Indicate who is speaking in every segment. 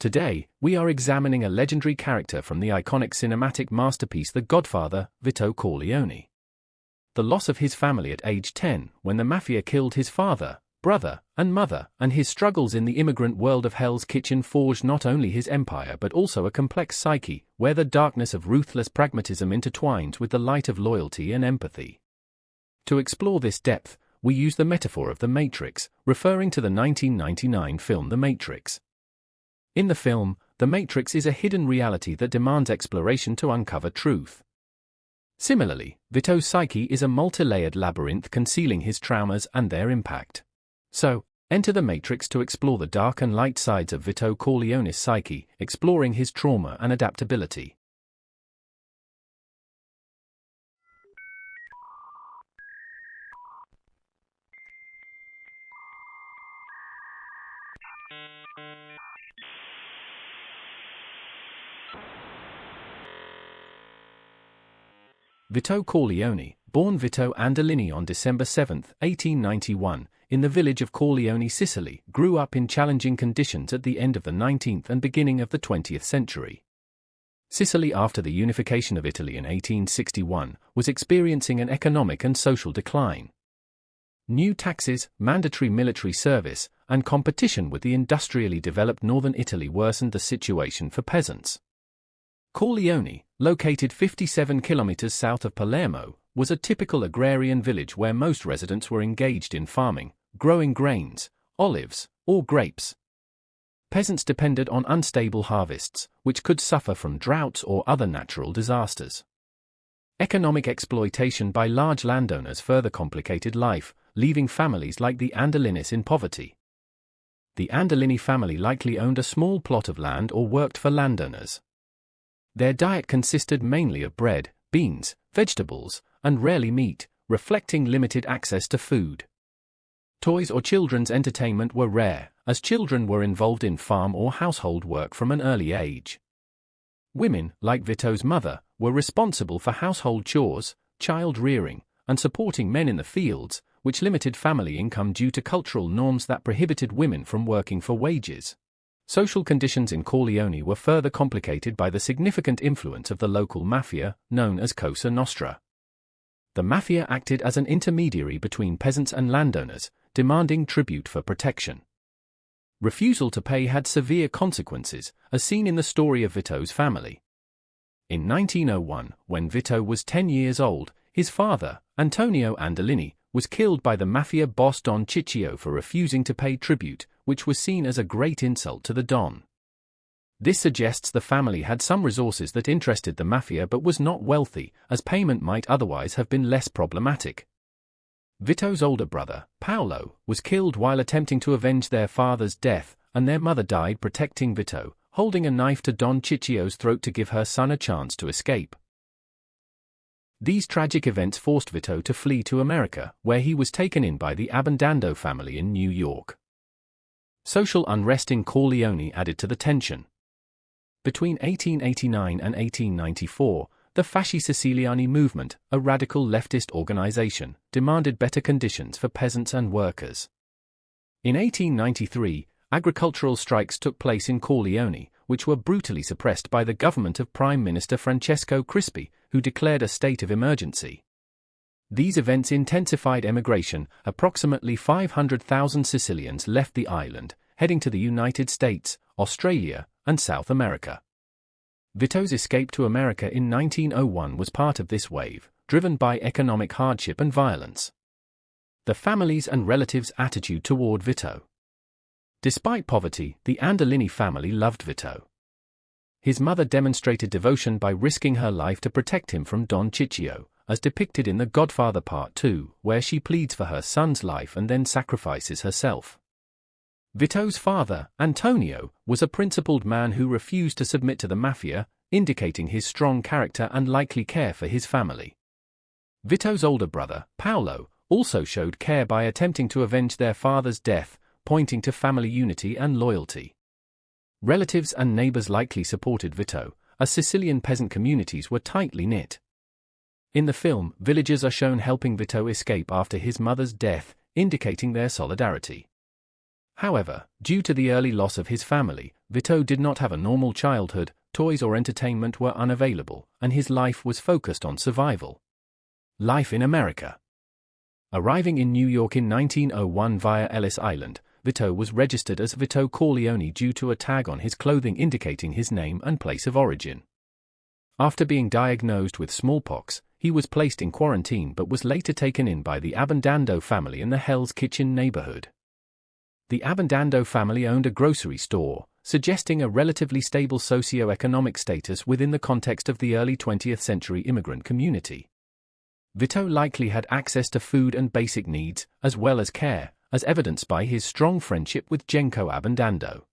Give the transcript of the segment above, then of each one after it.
Speaker 1: Today, we are examining a legendary character from the iconic cinematic masterpiece The Godfather, Vito Corleone. The loss of his family at age 10, when the mafia killed his father, brother, and mother, and his struggles in the immigrant world of Hell's Kitchen forged not only his empire but also a complex psyche, where the darkness of ruthless pragmatism intertwines with the light of loyalty and empathy. To explore this depth, we use the metaphor of the Matrix, referring to the 1999 film The Matrix. In the film, the Matrix is a hidden reality that demands exploration to uncover truth. Similarly, Vito's psyche is a multi-layered labyrinth concealing his traumas and their impact. So, enter the Matrix to explore the dark and light sides of Vito Corleone's psyche, exploring his trauma and adaptability. Vito Corleone, born Vito Andolini on December 7, 1891, in the village of Corleone, Sicily, grew up in challenging conditions at the end of the 19th and beginning of the 20th century. Sicily, after the unification of Italy in 1861, was experiencing an economic and social decline. New taxes, mandatory military service, and competition with the industrially developed northern Italy worsened the situation for peasants. Corleone, located 57 kilometers south of Palermo, was a typical agrarian village where most residents were engaged in farming, growing grains, olives, or grapes. Peasants depended on unstable harvests, which could suffer from droughts or other natural disasters. Economic exploitation by large landowners further complicated life, leaving families like the Andolinis in poverty. The Andolini family likely owned a small plot of land or worked for landowners. Their diet consisted mainly of bread, beans, vegetables, and rarely meat, reflecting limited access to food. Toys or children's entertainment were rare, as children were involved in farm or household work from an early age. Women, like Vito's mother, were responsible for household chores, child rearing, and supporting men in the fields, which limited family income due to cultural norms that prohibited women from working for wages. Social conditions in Corleone were further complicated by the significant influence of the local mafia, known as Cosa Nostra. The mafia acted as an intermediary between peasants and landowners, demanding tribute for protection. Refusal to pay had severe consequences, as seen in the story of Vito's family. In 1901, when Vito was 10 years old, his father, Antonio Andolini, was killed by the mafia boss Don Ciccio for refusing to pay tribute, which was seen as a great insult to the Don. This suggests the family had some resources that interested the mafia but was not wealthy, as payment might otherwise have been less problematic. Vito's older brother, Paolo, was killed while attempting to avenge their father's death, and their mother died protecting Vito, holding a knife to Don Ciccio's throat to give her son a chance to escape. These tragic events forced Vito to flee to America, where he was taken in by the Abbandando family in New York. Social unrest in Corleone added to the tension. Between 1889 and 1894, the Fasci Siciliani movement, a radical leftist organization, demanded better conditions for peasants and workers. In 1893, agricultural strikes took place in Corleone, which were brutally suppressed by the government of Prime Minister Francesco Crispi, who declared a state of emergency. These events intensified emigration. Approximately 500,000 Sicilians left the island, heading to the United States, Australia, and South America. Vito's escape to America in 1901 was part of this wave, driven by economic hardship and violence. The family's and relatives' attitude toward Vito. Despite poverty, the Andolini family loved Vito. His mother demonstrated devotion by risking her life to protect him from Don Ciccio, as depicted in The Godfather Part 2, where she pleads for her son's life and then sacrifices herself. Vito's father, Antonio, was a principled man who refused to submit to the mafia, indicating his strong character and likely care for his family. Vito's older brother, Paolo, also showed care by attempting to avenge their father's death, pointing to family unity and loyalty. Relatives and neighbors likely supported Vito, as Sicilian peasant communities were tightly knit. In the film, villagers are shown helping Vito escape after his mother's death, indicating their solidarity. However, due to the early loss of his family, Vito did not have a normal childhood, toys or entertainment were unavailable, and his life was focused on survival. Life in America. Arriving in New York in 1901 via Ellis Island, Vito was registered as Vito Corleone due to a tag on his clothing indicating his name and place of origin. After being diagnosed with smallpox, he was placed in quarantine but was later taken in by the Abbandando family in the Hell's Kitchen neighborhood. The Abbandando family owned a grocery store, suggesting a relatively stable socio-economic status within the context of the early 20th century immigrant community. Vito likely had access to food and basic needs, as well as care, as evidenced by his strong friendship with Genco Abbandando.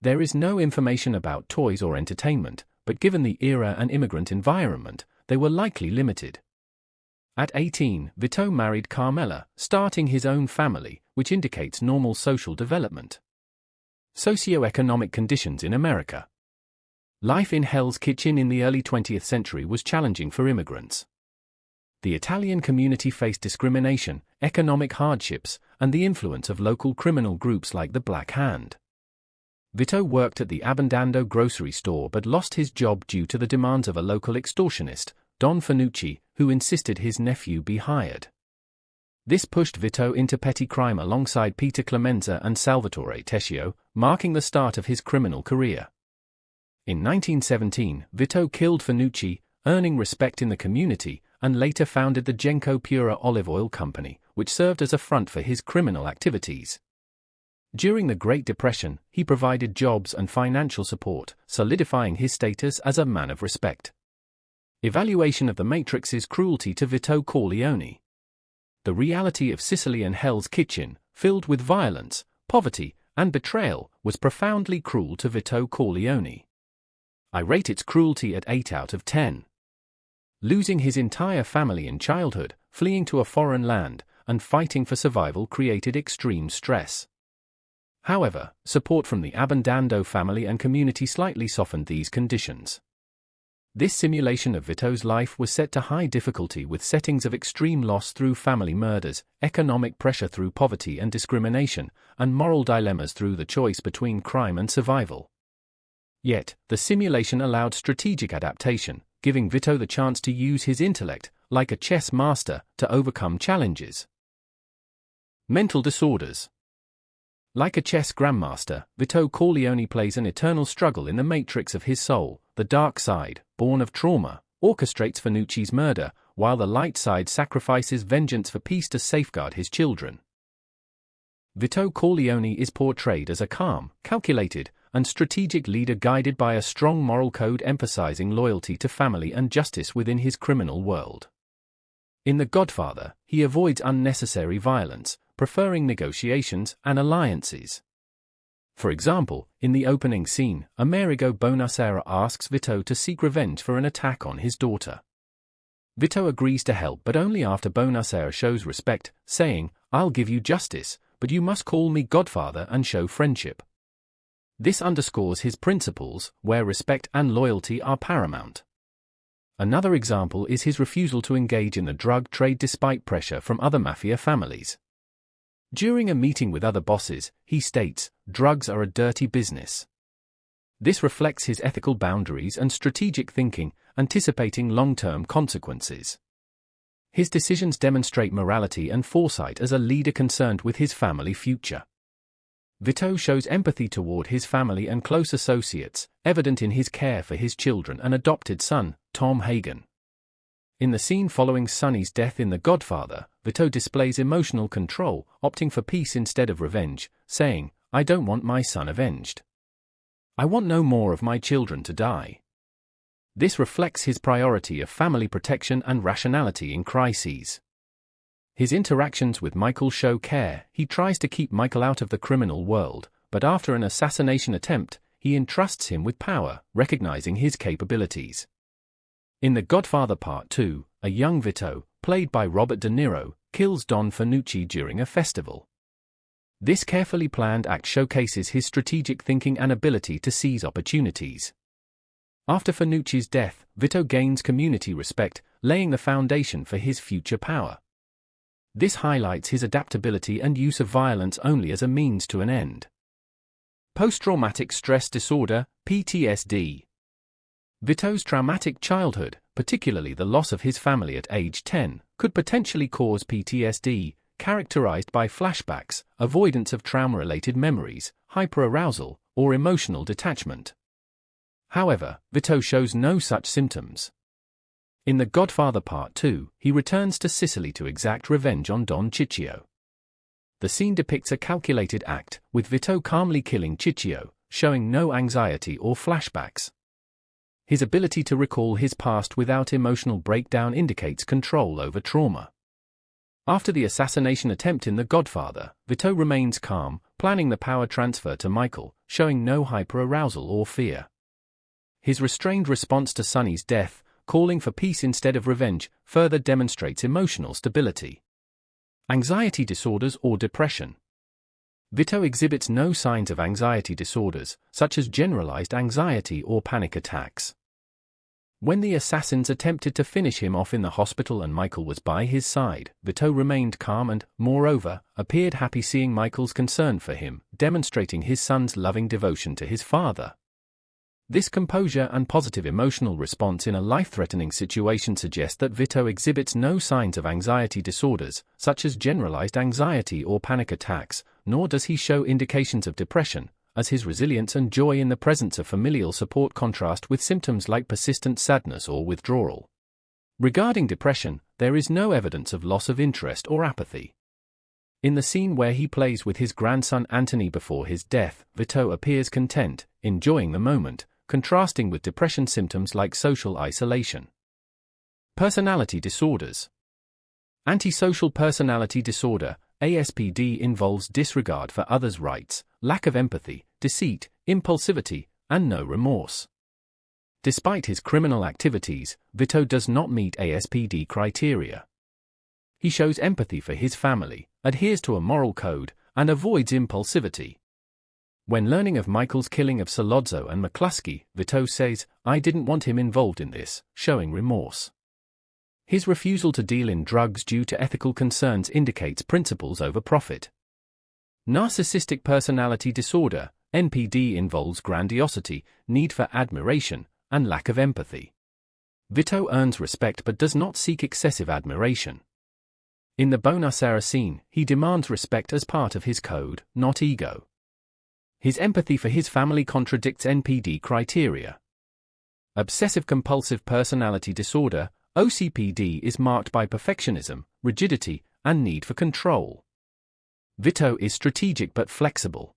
Speaker 1: There is no information about toys or entertainment, but given the era and immigrant environment, they were likely limited. At 18, Vito married Carmela, starting his own family, which indicates normal social development. Socioeconomic conditions in America. Life in Hell's Kitchen in the early 20th century was challenging for immigrants. The Italian community faced discrimination, economic hardships, and the influence of local criminal groups like the Black Hand. Vito worked at the Abbandando grocery store but lost his job due to the demands of a local extortionist, Don Fanucci, who insisted his nephew be hired. This pushed Vito into petty crime alongside Peter Clemenza and Salvatore Tessio, marking the start of his criminal career. In 1917, Vito killed Fanucci, earning respect in the community, and later founded the Genco Pura Olive Oil Company, which served as a front for his criminal activities. During the Great Depression, he provided jobs and financial support, solidifying his status as a man of respect. Evaluation of the Matrix's cruelty to Vito Corleone. The reality of Sicily and Hell's Kitchen, filled with violence, poverty, and betrayal, was profoundly cruel to Vito Corleone. I rate its cruelty at 8 out of 10. Losing his entire family in childhood, fleeing to a foreign land, and fighting for survival created extreme stress. However, support from the Abbandando family and community slightly softened these conditions. This simulation of Vito's life was set to high difficulty with settings of extreme loss through family murders, economic pressure through poverty and discrimination, and moral dilemmas through the choice between crime and survival. Yet, the simulation allowed strategic adaptation, giving Vito the chance to use his intellect, like a chess master, to overcome challenges. Mental disorders. Like a chess grandmaster, Vito Corleone plays an eternal struggle in the matrix of his soul. The dark side, born of trauma, orchestrates Fanucci's murder, while the light side sacrifices vengeance for peace to safeguard his children. Vito Corleone is portrayed as a calm, calculated, and strategic leader guided by a strong moral code emphasizing loyalty to family and justice within his criminal world. In The Godfather, he avoids unnecessary violence, preferring negotiations and alliances. For example, in the opening scene, Amerigo Bonasera asks Vito to seek revenge for an attack on his daughter. Vito agrees to help but only after Bonasera shows respect, saying, "I'll give you justice, but you must call me Godfather and show friendship." This underscores his principles, where respect and loyalty are paramount. Another example is his refusal to engage in the drug trade despite pressure from other mafia families. During a meeting with other bosses, he states, "Drugs are a dirty business." This reflects his ethical boundaries and strategic thinking, anticipating long-term consequences. His decisions demonstrate morality and foresight as a leader concerned with his family future. Vito shows empathy toward his family and close associates, evident in his care for his children and adopted son, Tom Hagen. In the scene following Sonny's death in The Godfather, Vito displays emotional control, opting for peace instead of revenge, saying, "I don't want my son avenged. I want no more of my children to die." This reflects his priority of family protection and rationality in crises. His interactions with Michael show care. He tries to keep Michael out of the criminal world, but after an assassination attempt, he entrusts him with power, recognizing his capabilities. In The Godfather Part 2, a young Vito, played by Robert De Niro, kills Don Fanucci during a festival. This carefully planned act showcases his strategic thinking and ability to seize opportunities. After Fanucci's death, Vito gains community respect, laying the foundation for his future power. This highlights his adaptability and use of violence only as a means to an end. Post-traumatic stress disorder, PTSD. Vito's traumatic childhood, particularly the loss of his family at age 10, could potentially cause PTSD, characterized by flashbacks, avoidance of trauma-related memories, hyperarousal, or emotional detachment. However, Vito shows no such symptoms. In The Godfather Part 2, he returns to Sicily to exact revenge on Don Ciccio. The scene depicts a calculated act, with Vito calmly killing Ciccio, showing no anxiety or flashbacks. His ability to recall his past without emotional breakdown indicates control over trauma. After the assassination attempt in The Godfather, Vito remains calm, planning the power transfer to Michael, showing no hyperarousal or fear. His restrained response to Sonny's death, calling for peace instead of revenge, further demonstrates emotional stability. Anxiety disorders or depression. Vito exhibits no signs of anxiety disorders, such as generalized anxiety or panic attacks. When the assassins attempted to finish him off in the hospital and Michael was by his side, Vito remained calm and, moreover, appeared happy seeing Michael's concern for him, demonstrating his son's loving devotion to his father. This composure and positive emotional response in a life-threatening situation suggest that Vito exhibits no signs of anxiety disorders, such as generalized anxiety or panic attacks, nor does he show indications of depression, as his resilience and joy in the presence of familial support contrast with symptoms like persistent sadness or withdrawal. Regarding depression, there is no evidence of loss of interest or apathy. In the scene where he plays with his grandson Anthony before his death, Vito appears content, enjoying the moment, contrasting with depression symptoms like social isolation. Personality disorders. Antisocial Personality Disorder, ASPD, involves disregard for others' rights, lack of empathy, deceit, impulsivity, and no remorse. Despite his criminal activities, Vito does not meet ASPD criteria. He shows empathy for his family, adheres to a moral code, and avoids impulsivity. When learning of Michael's killing of Solozzo and McCluskey, Vito says, "I didn't want him involved in this," showing remorse. His refusal to deal in drugs due to ethical concerns indicates principles over profit. Narcissistic Personality Disorder, NPD, involves grandiosity, need for admiration, and lack of empathy. Vito earns respect but does not seek excessive admiration. In the Bonacera scene, he demands respect as part of his code, not ego. His empathy for his family contradicts NPD criteria. Obsessive-compulsive personality disorder, OCPD, is marked by perfectionism, rigidity, and need for control. Vito is strategic but flexible.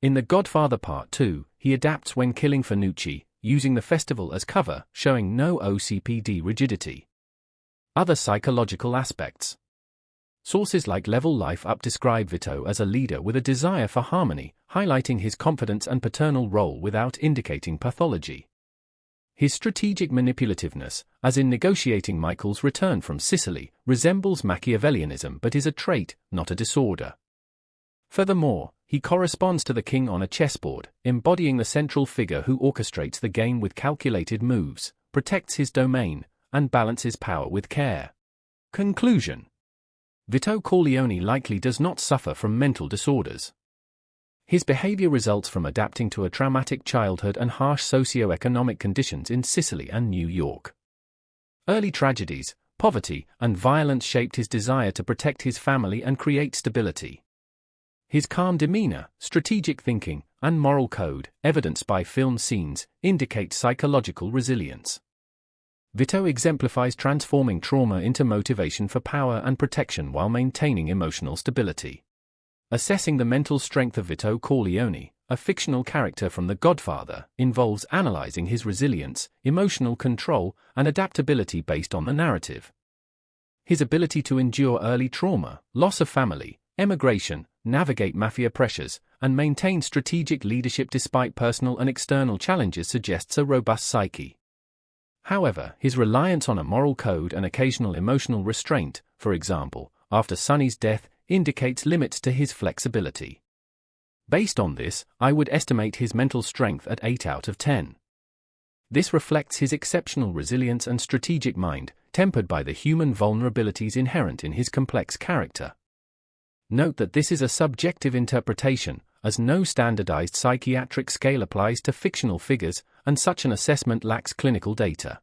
Speaker 1: In The Godfather Part 2, he adapts when killing Fanucci, using the festival as cover, showing no OCPD rigidity. Other psychological aspects. Sources like Level Life Up describe Vito as a leader with a desire for harmony, highlighting his confidence and paternal role without indicating pathology. His strategic manipulativeness, as in negotiating Michael's return from Sicily, resembles Machiavellianism but is a trait, not a disorder. Furthermore, he corresponds to the king on a chessboard, embodying the central figure who orchestrates the game with calculated moves, protects his domain, and balances power with care. Conclusion. Vito Corleone likely does not suffer from mental disorders. His behavior results from adapting to a traumatic childhood and harsh socio-economic conditions in Sicily and New York. Early tragedies, poverty, and violence shaped his desire to protect his family and create stability. His calm demeanor, strategic thinking, and moral code, evidenced by film scenes, indicate psychological resilience. Vito exemplifies transforming trauma into motivation for power and protection while maintaining emotional stability. Assessing the mental strength of Vito Corleone, a fictional character from The Godfather, involves analyzing his resilience, emotional control, and adaptability based on the narrative. His ability to endure early trauma, loss of family, emigration, navigate mafia pressures, and maintain strategic leadership despite personal and external challenges suggests a robust psyche. However, his reliance on a moral code and occasional emotional restraint, for example, after Sonny's death, indicates limits to his flexibility. Based on this, I would estimate his mental strength at 8 out of 10. This reflects his exceptional resilience and strategic mind, tempered by the human vulnerabilities inherent in his complex character. Note that this is a subjective interpretation, as no standardized psychiatric scale applies to fictional figures, and such an assessment lacks clinical data.